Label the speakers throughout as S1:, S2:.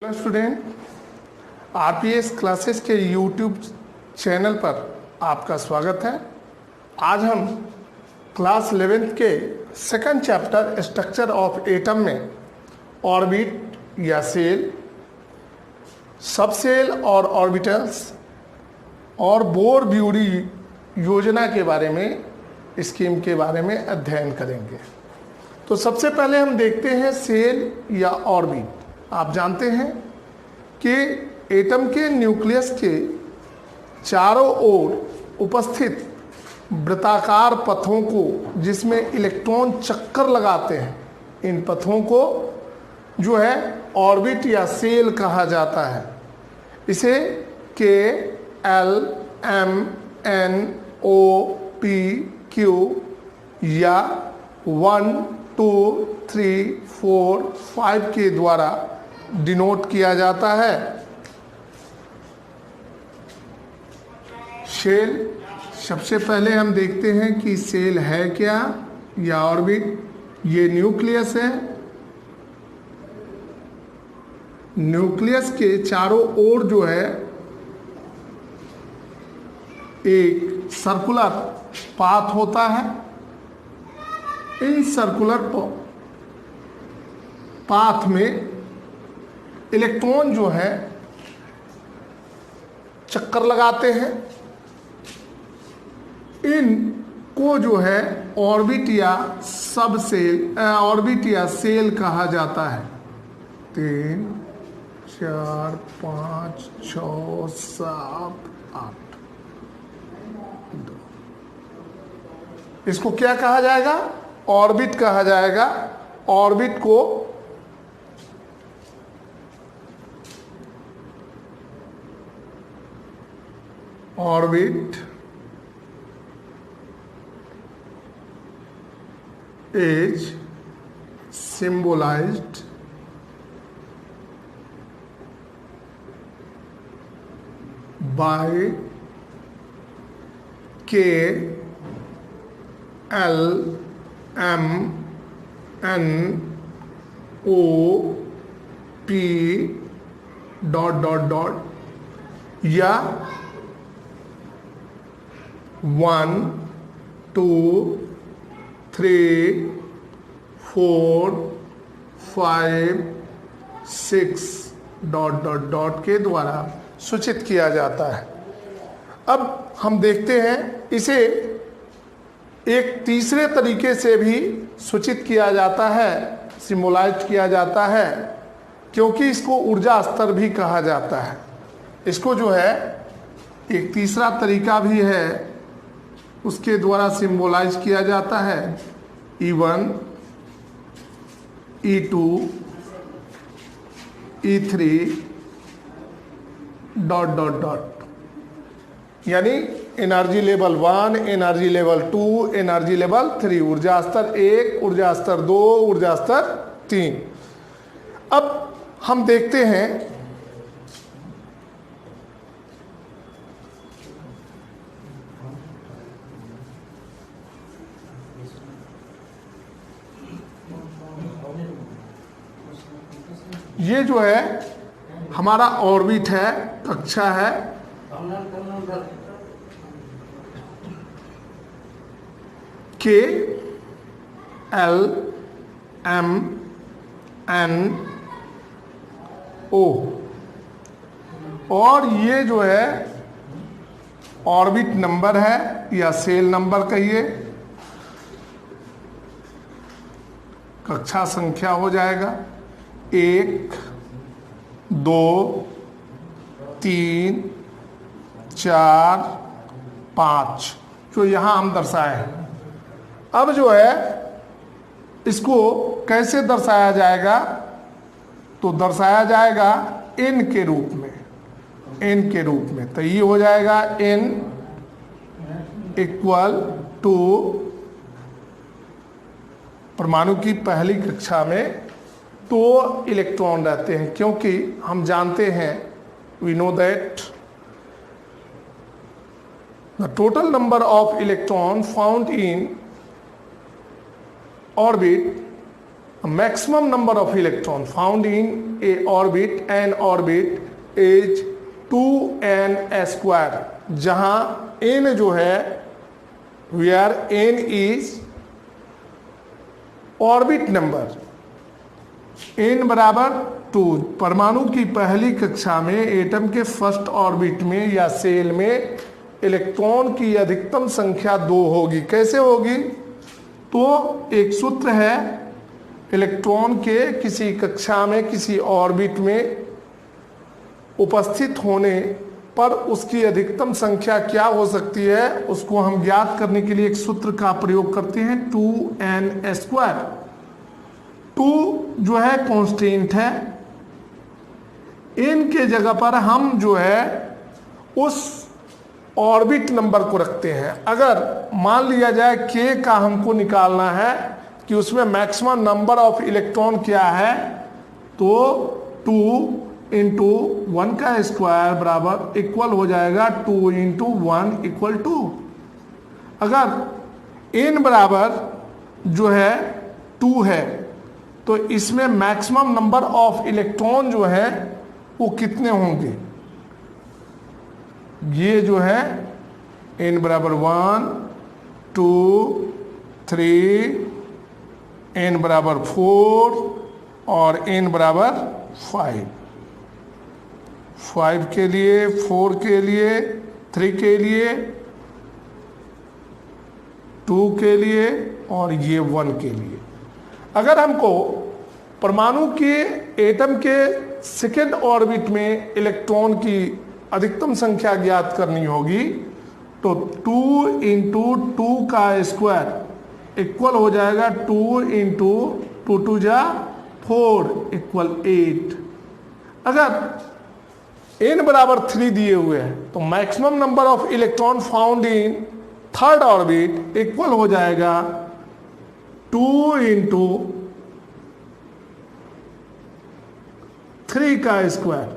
S1: Student, RPS classes के YouTube channel पर आपका स्वागत है। आज हम क्लास 11th के second chapter structure of atom में ऑर्बिट या सेल, सबसेल और ऑर्बिटल्स और बोर-ब्यूरी योजना के बारे में, स्कीम के बारे में अध्ययन करेंगे। तो सबसे पहले हम देखते हैं सेल या ऑर्बिट। आप जानते हैं कि एटम के न्यूक्लियस के चारों ओर उपस्थित वृत्ताकार पथों को, जिसमें इलेक्ट्रॉन चक्कर लगाते हैं, इन पथों को जो है ऑर्बिट या सेल कहा जाता है। इसे K L M N O P Q या 1 2 3 4 5 के द्वारा डिनोट किया जाता है। सेल, सबसे पहले हम देखते हैं कि सेल है क्या या ऑर्बिट। ये न्यूक्लियस है। न्यूक्लियस के चारों ओर जो है एक सर्कुलर पाथ होता है। इन सर्कुलर पाथ में इलेक्ट्रॉन जो है चक्कर लगाते हैं। इनको जो है ऑर्बिट या सबसेल, ऑर्बिट या सेल कहा जाता है। 3 4 5 6 7 8 इसको क्या कहा जाएगा? ऑर्बिट कहा जाएगा। ऑर्बिट को orbit is symbolized by K L M N O P या 1 2 3 4 5 6 के द्वारा सूचित किया जाता है। अब हम देखते हैं इसे एक तीसरे तरीके से भी सूचित किया जाता है, सिम्बोलाइज किया जाता है, क्योंकि इसको ऊर्जा स्तर भी कहा जाता है। इसको जो है एक तीसरा तरीका भी है, उसके द्वारा सिम्बोलाइज किया जाता है। E1 E2 E3 यानी energy level 1, energy level 2, energy level 3, ऊर्जा स्तर 1, ऊर्जा स्तर 2, ऊर्जा स्तर 3। अब हम देखते हैं ये जो है हमारा ऑर्बिट है, कक्षा है। के एल एम एन ओ, और ये जो है ऑर्बिट नंबर है या सेल नंबर कहिए, कक्षा संख्या हो जाएगा 1 2 3 4 5 जो यहाँ हम दर्शाए हैं। अब जो है इसको कैसे दर्शाया जाएगा? तो दर्शाया जाएगा n के रूप में, n के रूप में। तो ये हो जाएगा n इक्वल टू, परमाणु की पहली कक्षा में 2 इलेक्ट्रॉन रहते हैं, क्योंकि हम जानते हैं, we know that the total number of electron found in orbit, maximum number of electron found in a orbit, an orbit is 2n square, जहां n जो है, where n is orbit number, n बराबर 2। परमाणु की पहली कक्षा में atom के फर्स्ट ऑर्बिट में या सेल में इलेक्ट्रॉन की अधिकतम संख्या 2 होगी। कैसे होगी? तो एक सूत्र है, इलेक्ट्रॉन के किसी कक्षा में किसी ऑर्बिट में उपस्थित होने पर उसकी अधिकतम संख्या क्या हो सकती है, उसको हम ज्ञात करने के लिए एक सूत्र का प्रयोग करते हैं, 2n स्क्वायर। 2 जो है कांस्टेंट है, n के जगह पर हम जो है उस ऑर्बिट नंबर को रखते हैं। अगर मान लिया जाए k का हमको निकालना है कि उसमें मैक्सिमम नंबर ऑफ इलेक्ट्रॉन क्या है, तो 2 इंटू 1 का स्क्वायर बराबर इक्वल हो जाएगा 2 इंटू 1 इक्वल 2। अगर n बराबर जो है 2 है तो इसमें मैक्सिमम नंबर ऑफ इलेक्ट्रॉन जो है वो कितने होंगे? ये जो है n बराबर 1, 2, 3, n बराबर 4 और n बराबर 5। 5 के लिए, 4 के लिए, 3 के लिए, 2 के लिए और ये 1 के लिए। अगर हमको परमाणु के एटम के सेकेंड ऑर्बिट में इलेक्ट्रॉन की अधिकतम संख्या ज्ञात करनी होगी तो 2 इंटू 2 का स्क्वायर इक्वल हो जाएगा 2 इंटू 2 2 जा 4 इक्वल 8। अगर n बराबर 3 दिए हुए हैं तो maximum number of electron found in third orbit equal हो जाएगा 2 इंटू 3 का स्क्वायर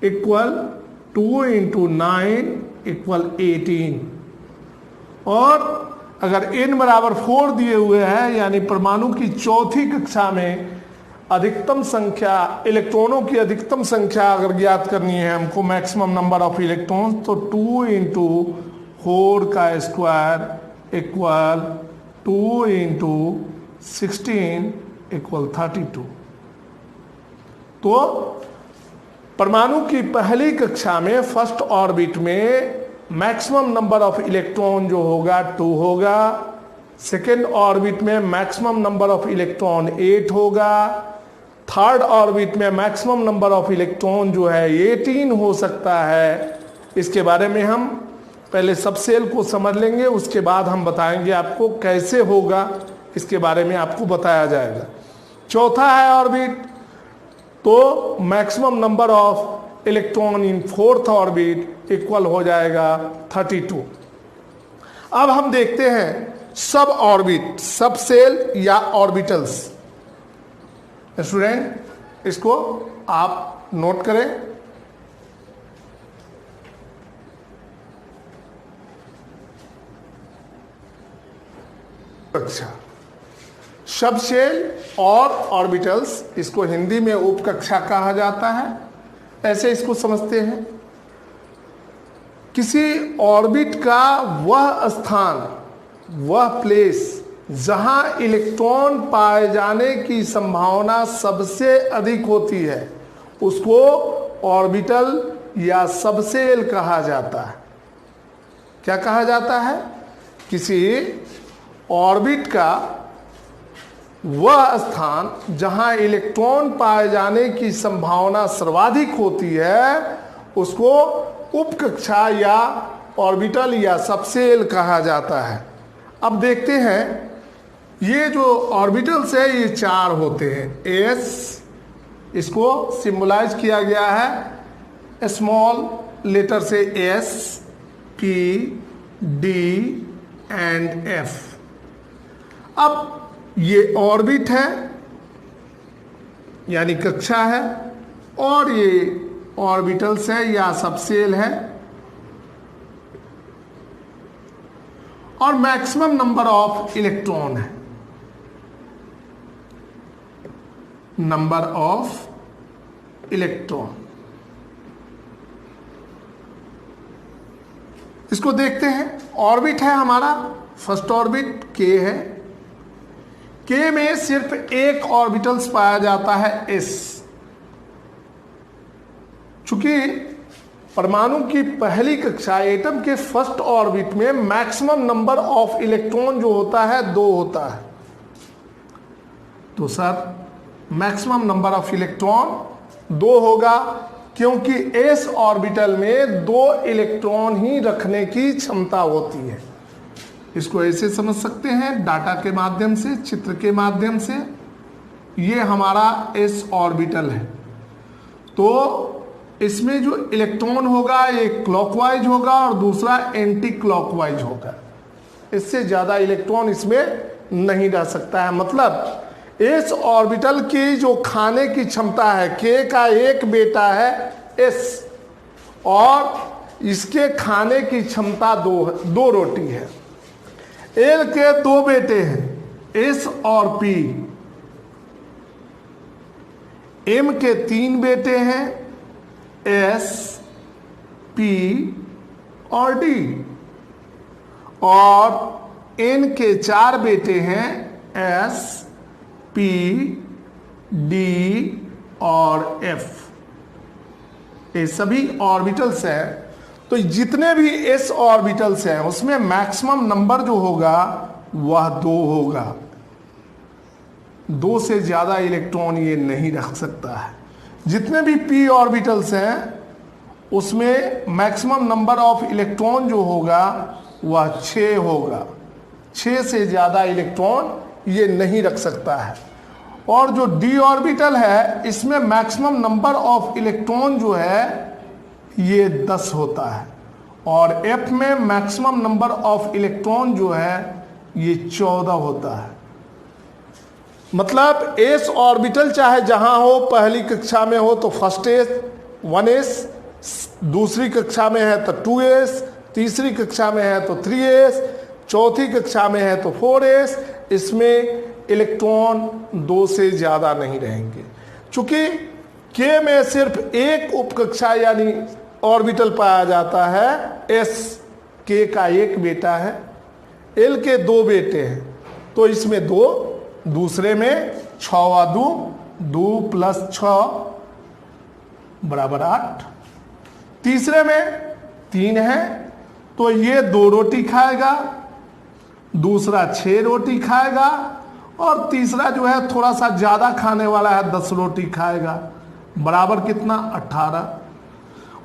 S1: इक्वल 2 इंटू 9 इक्वल 18। और अगर n बराबर 4 दिए हुए हैं, यानी परमाणु की चौथी कक्षा में अधिकतम संख्या, इलेक्ट्रॉनों की अधिकतम संख्या अगर ज्ञात करनी है हमको, मैक्सिमम नंबर ऑफ इलेक्ट्रॉन, तो 2 इंटू 4 का स्क्वायर इक्वल 2 इंटू 16 इक्वल 32। तो परमाणु की पहली कक्षा में फर्स्ट ऑर्बिट में मैक्सिमम नंबर ऑफ इलेक्ट्रॉन जो होगा 2 होगा, सेकेंड ऑर्बिट में मैक्सिमम नंबर ऑफ इलेक्ट्रॉन 8 होगा, थर्ड ऑर्बिट में मैक्सिमम नंबर ऑफ इलेक्ट्रॉन जो है 18 हो सकता है। इसके बारे में हम पहले सबसेल को समझ लेंगे, उसके बाद हम बताएंगे आपको कैसे होगा, इसके बारे में आपको बताया जाएगा। चौथा है ऑर्बिट, तो maximum number of electron in fourth orbit equal हो जाएगा 32। अब हम देखते हैं सब ऑर्बिट, सब सेल या ऑर्बिटल्स। स्टूडेंट इसको आप नोट करें। अच्छा, सब सेल और ऑर्बिटल्स, इसको हिंदी में उपकक्षा कहा जाता है। ऐसे इसको समझते हैं, किसी ऑर्बिट का वह स्थान, वह प्लेस जहां इलेक्ट्रॉन पाए जाने की संभावना सबसे अधिक होती है, उसको ऑर्बिटल या सबसेल कहा जाता है। क्या कहा जाता है? किसी ऑर्बिट का वह स्थान जहां इलेक्ट्रॉन पाए जाने की संभावना सर्वाधिक होती है, उसको उपकक्षा या ऑर्बिटल या सबसेल कहा जाता है। अब देखते हैं, ये जो ऑर्बिटल्स है ये 4 होते हैं। एस, इसको सिंबलाइज किया गया है स्मॉल लेटर से S, P, D and F. अब ये ऑर्बिट है यानी कक्षा है, और ये ऑर्बिटल्स है या सबसेल है, और मैक्सिमम नंबर ऑफ इलेक्ट्रॉन है। Number of electron. इसको देखते हैं। ऑर्बिट है हमारा, फर्स्ट ऑर्बिट के है। के में सिर्फ एक ऑर्बिटल्स पाया जाता है एस। चूंकि परमाणु की पहली कक्षा एटम के फर्स्ट ऑर्बिट में मैक्सिमम नंबर ऑफ इलेक्ट्रॉन जो होता है 2 होता है। तो sir maximum number of electron 2 होगा, क्योंकि एस ऑर्बिटल में 2 इलेक्ट्रॉन ही रखने की क्षमता होती है। इसको ऐसे समझ सकते हैं डाटा के माध्यम से, चित्र के माध्यम से। ये हमारा एस ऑर्बिटल है, तो इसमें जो इलेक्ट्रॉन होगा एक क्लॉकवाइज होगा और दूसरा एंटी क्लॉकवाइज होगा। इससे ज़्यादा इलेक्ट्रॉन इसमें नहीं रह सकता है। मतलब इस ऑर्बिटल की जो खाने की क्षमता है, के का एक बेटा है एस, और इसके खाने की क्षमता 2 रोटी है। एल के 2 बेटे हैं एस और पी। एम के 3 बेटे हैं एस, पी और डी, और एन के 4 बेटे हैं एस, पी, डी और एफ। ये सभी ऑर्बिटल्स हैं। तो जितने भी एस ऑर्बिटल्स हैं उसमें मैक्सिमम नंबर जो होगा वह 2 होगा। 2 से ज़्यादा इलेक्ट्रॉन ये नहीं रख सकता है। जितने भी पी ऑर्बिटल्स हैं उसमें मैक्सिमम नंबर ऑफ इलेक्ट्रॉन जो होगा वह 6 होगा। 6 से ज़्यादा इलेक्ट्रॉन ये नहीं रख सकता है। और जो डी ऑर्बिटल है इसमें मैक्सिमम नंबर ऑफ इलेक्ट्रॉन जो है ये 10 होता है, और एफ में मैक्सिमम नंबर ऑफ इलेक्ट्रॉन जो है ये 14 होता है। मतलब एस ऑर्बिटल चाहे जहां हो, पहली कक्षा में हो तो फर्स्ट एस 1s, दूसरी कक्षा में है तो 2s, तीसरी कक्षा में है तो 3s, चौथी कक्षा में है तो 4s। इसमें इलेक्ट्रॉन 2 से ज़्यादा नहीं रहेंगे। चूंकि के में सिर्फ एक उपकक्षा यानी ऑर्बिटल पाया जाता है एस, के का एक बेटा है, एल के 2 बेटे हैं, तो इसमें 2, दूसरे में 6 2, 2 + 6 = 8, तीसरे में 3 है तो ये 2 रोटी खाएगा, दूसरा 6 रोटी खाएगा, और तीसरा जो है थोड़ा सा ज़्यादा खाने वाला है 10 रोटी खाएगा, बराबर कितना 18।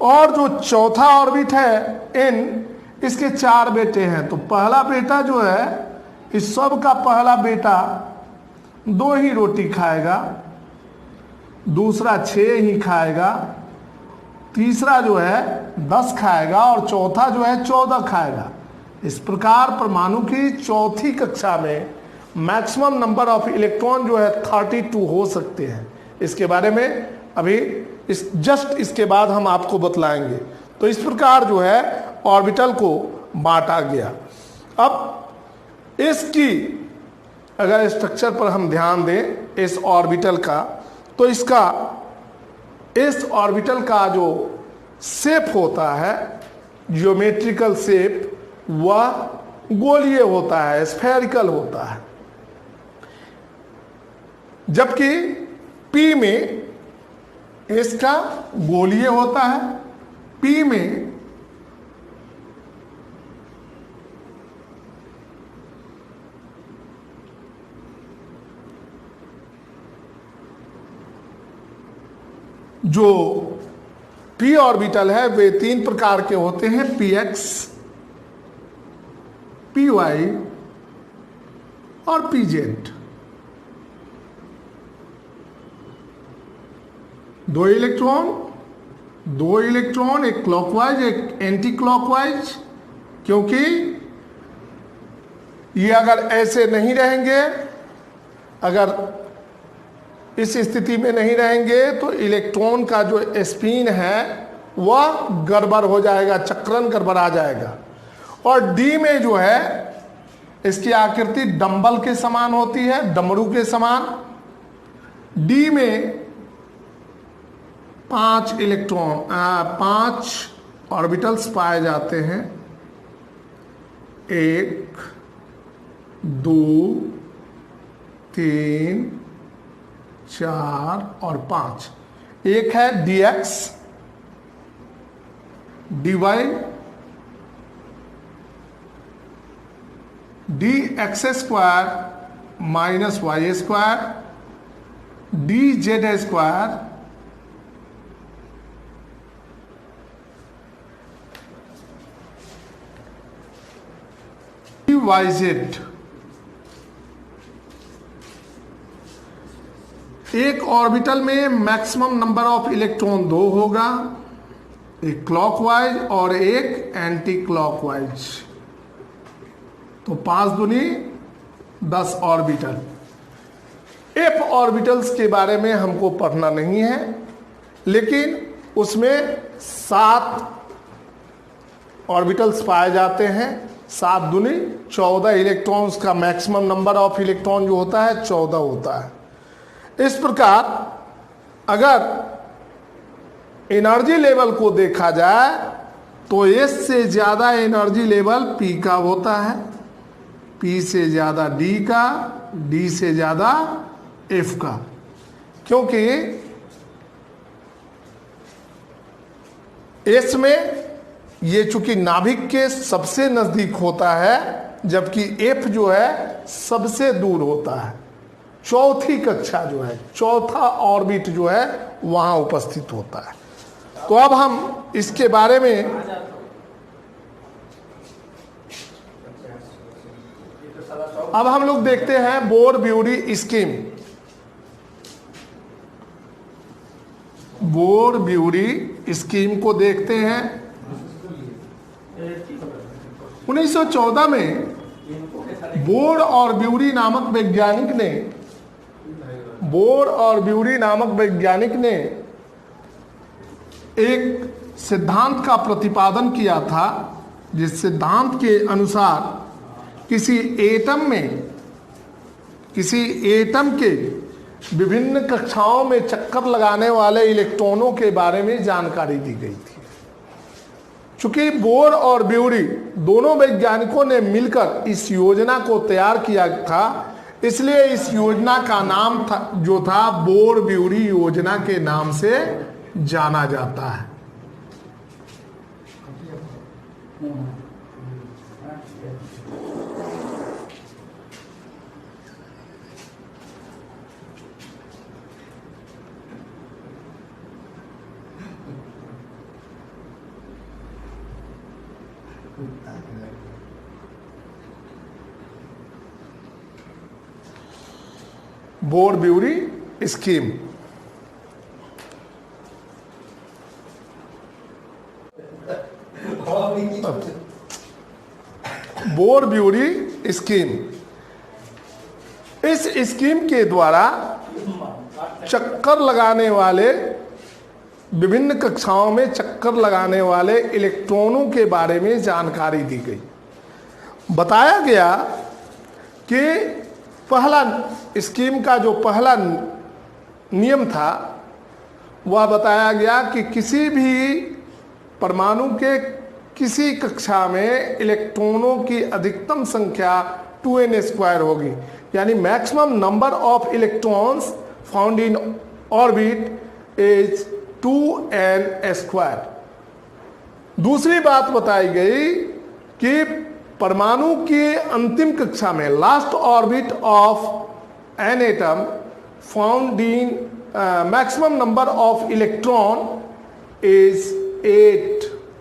S1: और जो चौथा ऑर्बिट है एन, इसके 4 बेटे हैं। तो पहला बेटा जो है इस सब का पहला बेटा 2 ही रोटी खाएगा, दूसरा 6 ही खाएगा, तीसरा जो है 10 खाएगा, और चौथा जो है 14 खाएगा। इस प्रकार परमाणु की चौथी कक्षा में मैक्सिमम नंबर ऑफ इलेक्ट्रॉन जो है 32 हो सकते हैं। इसके बारे में अभी इसके बाद हम आपको बतलाएंगे। तो इस प्रकार जो है ऑर्बिटल को बांटा गया। अब इसकी अगर स्ट्रक्चर पर हम ध्यान दें इस ऑर्बिटल का, तो इस ऑर्बिटल का जो शेप होता है, ज्योमेट्रिकल शेप, वह गोलीय होता है, स्फेरिकल होता है। जबकि पी में इसका गोलीय होता है। पी में जो पी ऑर्बिटल है वे 3 प्रकार के होते हैं, px, py और pz। 2 इलेक्ट्रॉन, एक क्लॉकवाइज एक एंटी क्लॉकवाइज। क्योंकि ये अगर ऐसे नहीं रहेंगे, अगर इस स्थिति में नहीं रहेंगे तो इलेक्ट्रॉन का जो स्पिन है वह गड़बड़ हो जाएगा, चक्रण गड़बड़ा जाएगा। और डी में जो है इसकी आकृति डंबल के समान होती है, डमरू के समान। डी में 5 इलेक्ट्रॉन 5 ऑर्बिटल्स पाए जाते हैं। 1 2 3 4 और 5। एक है dx dy dx square minus Y square dz square yz। एक ऑर्बिटल में मैक्सिमम नंबर ऑफ इलेक्ट्रॉन 2 होगा, एक क्लॉकवाइज और एक एंटी क्लॉकवाइज। तो 5 दूनी 10 ऑर्बिटल। एफ ऑर्बिटल्स के बारे में हमको पढ़ना नहीं है, लेकिन उसमें 7 ऑर्बिटल्स पाए जाते हैं। 7 दूनी 14 इलेक्ट्रॉन्स का मैक्सिमम नंबर ऑफ इलेक्ट्रॉन जो होता है 14 होता है। इस प्रकार अगर एनर्जी लेवल को देखा जाए तो एस से ज़्यादा एनर्जी लेवल पी का होता है, पी से ज़्यादा डी का, डी से ज़्यादा एफ का, क्योंकि एस में ये चूंकि नाभिक के सबसे नज़दीक होता है, जबकि एफ जो है सबसे दूर होता है। चौथी कक्षा जो है, चौथा ऑर्बिट जो है वहाँ उपस्थित होता है। तो अब हम इसके बारे में अब हम लोग देखते हैं बोर-ब्यूरी स्कीम। बोर-ब्यूरी स्कीम को देखते हैं। 1914 में बोर और ब्यूरी नामक वैज्ञानिक ने एक सिद्धांत का प्रतिपादन किया था, जिस सिद्धांत के अनुसार किसी एटम के विभिन्न कक्षाओं में चक्कर लगाने वाले इलेक्ट्रॉनों के बारे में जानकारी दी गई थी। चूंकि बोर और ब्यूरी दोनों वैज्ञानिकों ने मिलकर इस योजना को तैयार किया था, इसलिए इस योजना का नाम जो था बोर-ब्यूरी योजना के नाम से जाना जाता है। Bore-bury scheme. बोर-ब्यूरी स्कीम, इस स्कीम के द्वारा चक्कर लगाने वाले, विभिन्न कक्षाओं में चक्कर लगाने वाले इलेक्ट्रॉनों के बारे में जानकारी दी गई। बताया गया कि पहला स्कीम का जो पहला नियम था वह बताया गया कि किसी भी परमाणु के किसी कक्षा में इलेक्ट्रॉनों की अधिकतम संख्या 2n² होगी, यानी maximum number of electrons found in orbit is 2n²। दूसरी बात बताई गई कि परमाणु की अंतिम कक्षा में last orbit of an atom found in maximum number of electron is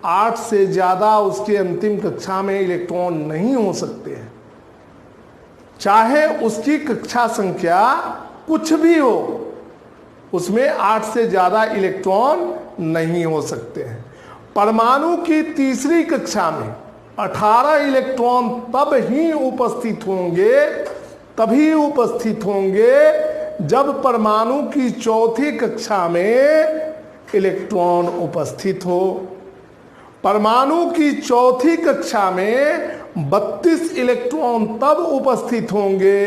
S1: 8 से ज़्यादा उसके अंतिम कक्षा में इलेक्ट्रॉन नहीं हो सकते हैं, चाहे उसकी कक्षा संख्या कुछ भी हो, उसमें 8 से ज़्यादा इलेक्ट्रॉन नहीं हो सकते हैं। परमाणु की तीसरी कक्षा में 18 इलेक्ट्रॉन तभी उपस्थित होंगे जब परमाणु की चौथी कक्षा में इलेक्ट्रॉन उपस्थित हो। परमाणु की चौथी कक्षा में 32 इलेक्ट्रॉन तब उपस्थित होंगे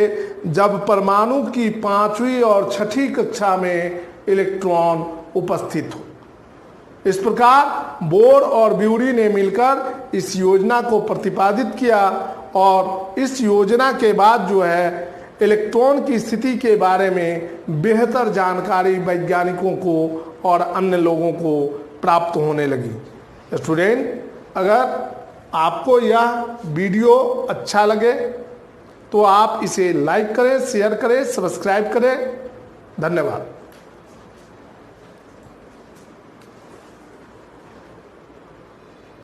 S1: जब परमाणु की 5वीं और 6ठी कक्षा में इलेक्ट्रॉन उपस्थित हो। इस प्रकार बोर और ब्यूरी ने मिलकर इस योजना को प्रतिपादित किया और इस योजना के बाद जो है इलेक्ट्रॉन की स्थिति के बारे में बेहतर जानकारी वैज्ञानिकों को और अन्य लोगों को प्राप्त होने लगी। स्टूडेंट, अगर आपको यह वीडियो अच्छा लगे तो आप इसे लाइक करें, शेयर करें, सब्सक्राइब करें। धन्यवाद।